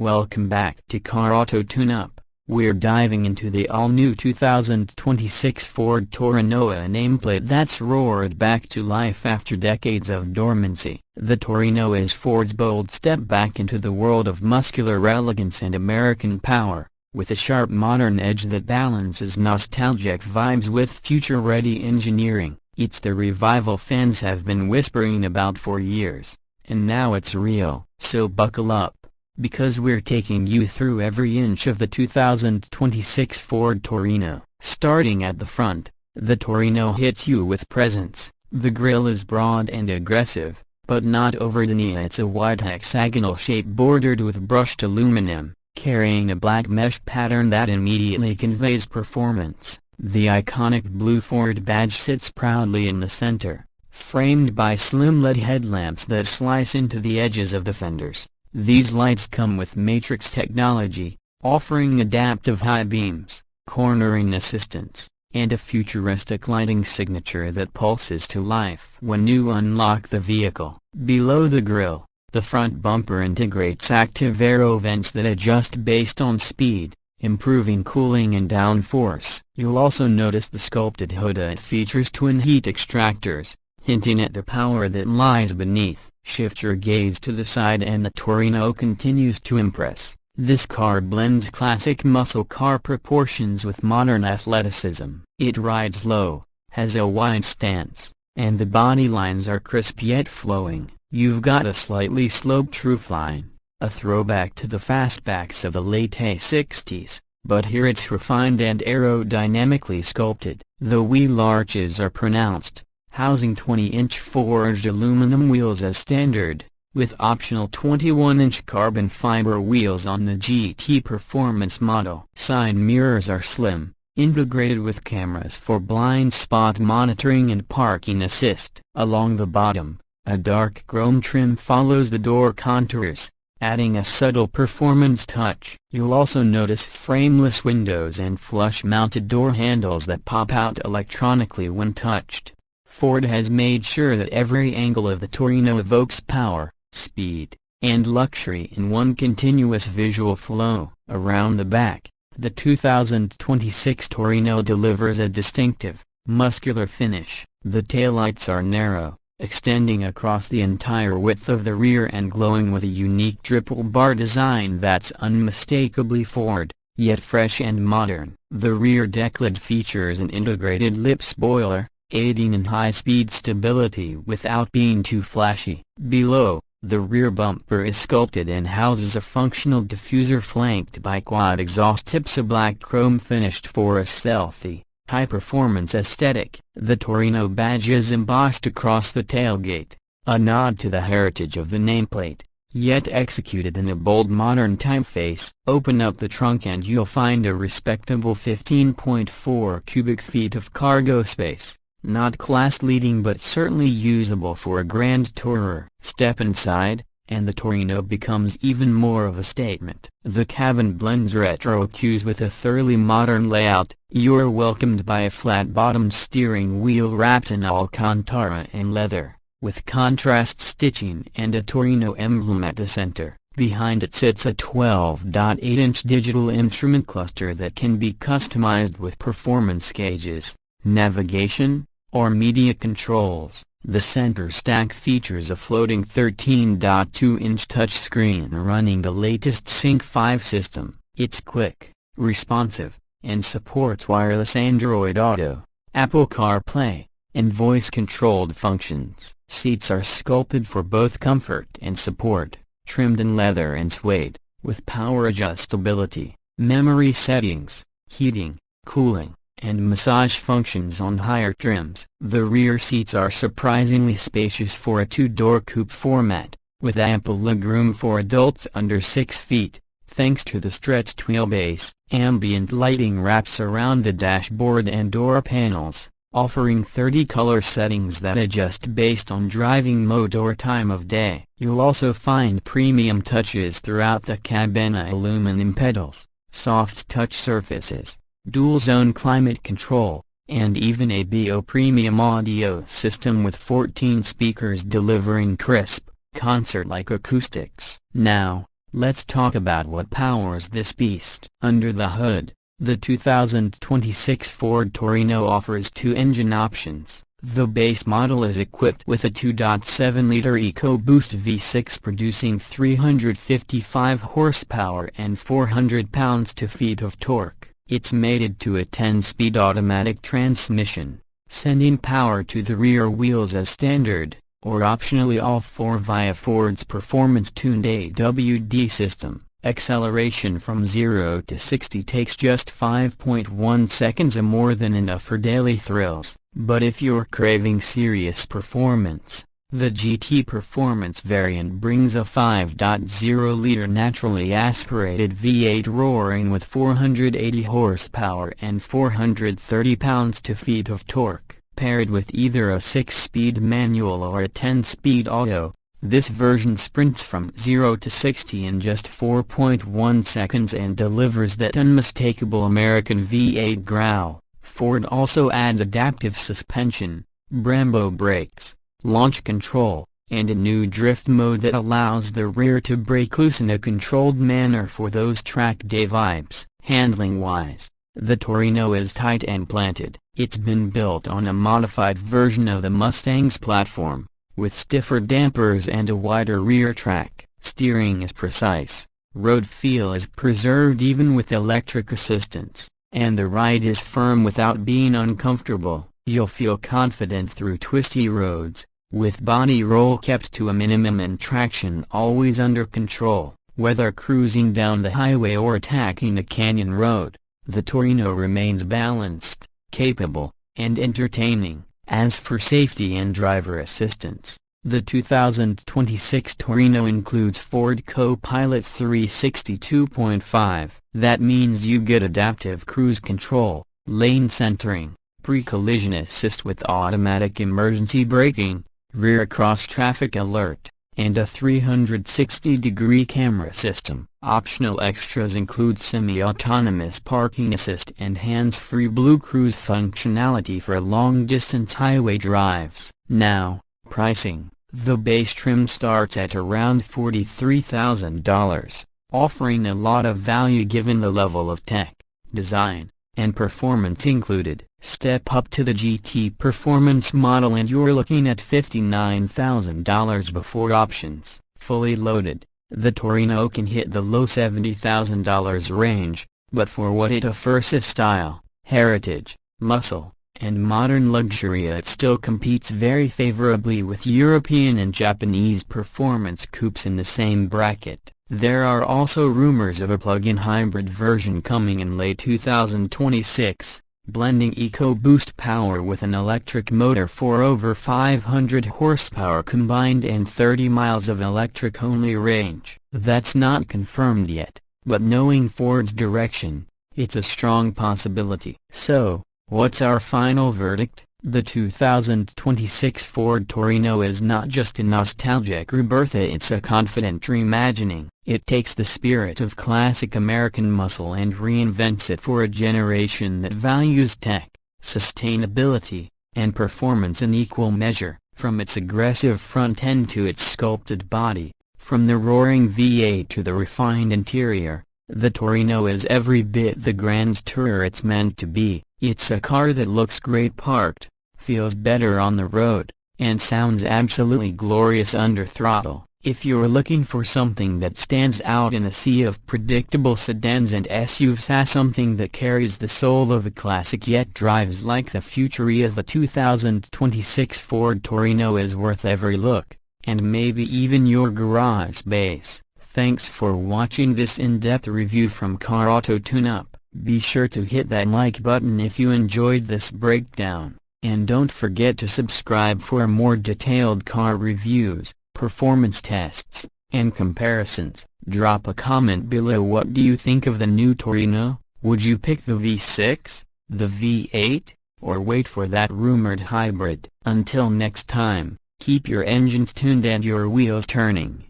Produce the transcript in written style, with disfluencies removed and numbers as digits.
welcome back to Car Auto Tune-Up. We're diving into the all-new 2026 Ford Torino, a nameplate that's roared back to life after decades of dormancy. The Torino is Ford's bold step back into the world of muscular elegance and American power, with a sharp modern edge that balances nostalgic vibes with future-ready engineering. It's the revival fans have been whispering about for years, and now it's real. So buckle up, because we're taking you through every inch of the 2026 Ford Torino. Starting at the front, the Torino hits you with presence. The grille is broad and aggressive, but not overdone. It's a wide hexagonal shape bordered with brushed aluminum, carrying a black mesh pattern that immediately conveys performance. The iconic blue Ford badge sits proudly in the center, framed by slim LED headlamps that slice into the edges of the fenders. These lights come with matrix technology, offering adaptive high beams, cornering assistance, and a futuristic lighting signature that pulses to life when you unlock the vehicle. Below the grille, the front bumper integrates active aero vents that adjust based on speed, improving cooling and downforce. You'll also notice the sculpted hood that features twin heat extractors, hinting at the power that lies beneath. Shift your gaze to the side and the Torino continues to impress. This car blends classic muscle car proportions with modern athleticism. It rides low, has a wide stance, and the body lines are crisp yet flowing. You've got a slightly sloped roofline, a throwback to the fastbacks of the late '60s, but here it's refined and aerodynamically sculpted. The wheel arches are pronounced, housing 20-inch forged aluminum wheels as standard, with optional 21-inch carbon fiber wheels on the GT Performance model. Side mirrors are slim, integrated with cameras for blind spot monitoring and parking assist. Along the bottom, a dark chrome trim follows the door contours, adding a subtle performance touch. You'll also notice frameless windows and flush-mounted door handles that pop out electronically when touched. Ford has made sure that every angle of the Torino evokes power, speed, and luxury in one continuous visual flow. Around the back, the 2026 Torino delivers a distinctive, muscular finish. The taillights are narrow, extending across the entire width of the rear and glowing with a unique triple bar design that's unmistakably Ford, yet fresh and modern. The rear deck lid features an integrated lip spoiler, aiding in high-speed stability without being too flashy. Below, the rear bumper is sculpted and houses a functional diffuser flanked by quad exhaust tips, a black chrome finished for a stealthy, high-performance aesthetic. The Torino badge is embossed across the tailgate, a nod to the heritage of the nameplate, yet executed in a bold modern typeface. Open up the trunk and you'll find a respectable 15.4 cubic feet of cargo space. Not class-leading but certainly usable for a grand tourer. Step inside, and the Torino becomes even more of a statement. The cabin blends retro cues with a thoroughly modern layout. You're welcomed by a flat-bottomed steering wheel wrapped in Alcantara and leather, with contrast stitching and a Torino emblem at the center. Behind it sits a 12.8-inch digital instrument cluster that can be customized with performance gauges, navigation, or media controls. The center stack features a floating 13.2-inch touchscreen running the latest Sync 5 system. It's quick, responsive, and supports wireless Android Auto, Apple CarPlay, and voice-controlled functions. Seats are sculpted for both comfort and support, trimmed in leather and suede, with power adjustability, memory settings, heating, cooling, and massage functions on higher trims. The rear seats are surprisingly spacious for a two-door coupe format, with ample legroom for adults under 6 feet, thanks to the stretched wheelbase. Ambient lighting wraps around the dashboard and door panels, offering 30 color settings that adjust based on driving mode or time of day. You'll also find premium touches throughout the cabin: aluminum pedals, soft touch surfaces, dual-zone climate control, and even a BO premium audio system with 14 speakers delivering crisp, concert-like acoustics. Now, Let's talk about what powers this beast. Under the hood, the 2026 Ford Torino offers two engine options. The base model is equipped with a 2.7-liter EcoBoost V6 producing 355 horsepower and 400 pounds-feet of torque. It's mated to a 10-speed automatic transmission, sending power to the rear wheels as standard, or optionally all four via Ford's performance-tuned AWD system. Acceleration from 0 to 60 takes just 5.1 seconds, more than enough for daily thrills. But if you're craving serious performance, the GT Performance variant brings a 5.0-liter naturally aspirated V8 roaring with 480 horsepower and 430 pounds-feet of torque. Paired with either a 6-speed manual or a 10-speed auto, this version sprints from 0 to 60 in just 4.1 seconds and delivers that unmistakable American V8 growl. Ford also adds adaptive suspension, Brembo brakes, launch control, and a new drift mode that allows the rear to break loose in a controlled manner for those track day vibes. Handling-wise, the Torino is tight and planted. It's been built on a modified version of the Mustang's platform, with stiffer dampers and a wider rear track. Steering is precise, road feel is preserved even with electric assistance, and the ride is firm without being uncomfortable. You'll feel confident through twisty roads, with body roll kept to a minimum and traction always under control. Whether cruising down the highway or attacking a canyon road, the Torino remains balanced, capable, and entertaining. As for safety and driver assistance, the 2026 Torino includes Ford Co-Pilot 360 2.5. That means you get adaptive cruise control, lane centering, pre-collision assist with automatic emergency braking, rear cross-traffic alert, and a 360-degree camera system. Optional extras include semi-autonomous parking assist and hands-free Blue Cruise functionality for long-distance highway drives. Now, pricing. The base trim starts at around $43,000, offering a lot of value given the level of tech, design, and performance included. Step up to the GT Performance model and you're looking at $59,000 before options. Fully loaded, the Torino can hit the low $70,000 range, but for what it offers as style, heritage, muscle, and modern luxury, it still competes very favorably with European and Japanese performance coupes in the same bracket. There are also rumors of a plug-in hybrid version coming in late 2026, blending EcoBoost power with an electric motor for over 500 horsepower combined and 30 miles of electric-only range. That's not confirmed yet, but knowing Ford's direction, it's a strong possibility. So, what's our final verdict? The 2026 Ford Torino is not just a nostalgic rebirth, it's a confident reimagining. It takes the spirit of classic American muscle and reinvents it for a generation that values tech, sustainability, and performance in equal measure. From its aggressive front end to its sculpted body, from the roaring V8 to the refined interior, the Torino is every bit the grand tourer it's meant to be. It's a car that looks great parked, feels better on the road, and sounds absolutely glorious under throttle. If you're looking for something that stands out in a sea of predictable sedans and SUVs, something that carries the soul of a classic yet drives like the future, the 2026 Ford Torino is worth every look, and maybe even your garage space. Thanks for watching this in-depth review from Car Auto Tune-Up. Be sure to hit that like button if you enjoyed this breakdown, and don't forget to subscribe for more detailed car reviews, performance tests, and comparisons. Drop a comment below. What do you think of the new Torino? Would you pick the V6, the V8, or wait for that rumored hybrid? Until next time, keep your engines tuned and your wheels turning.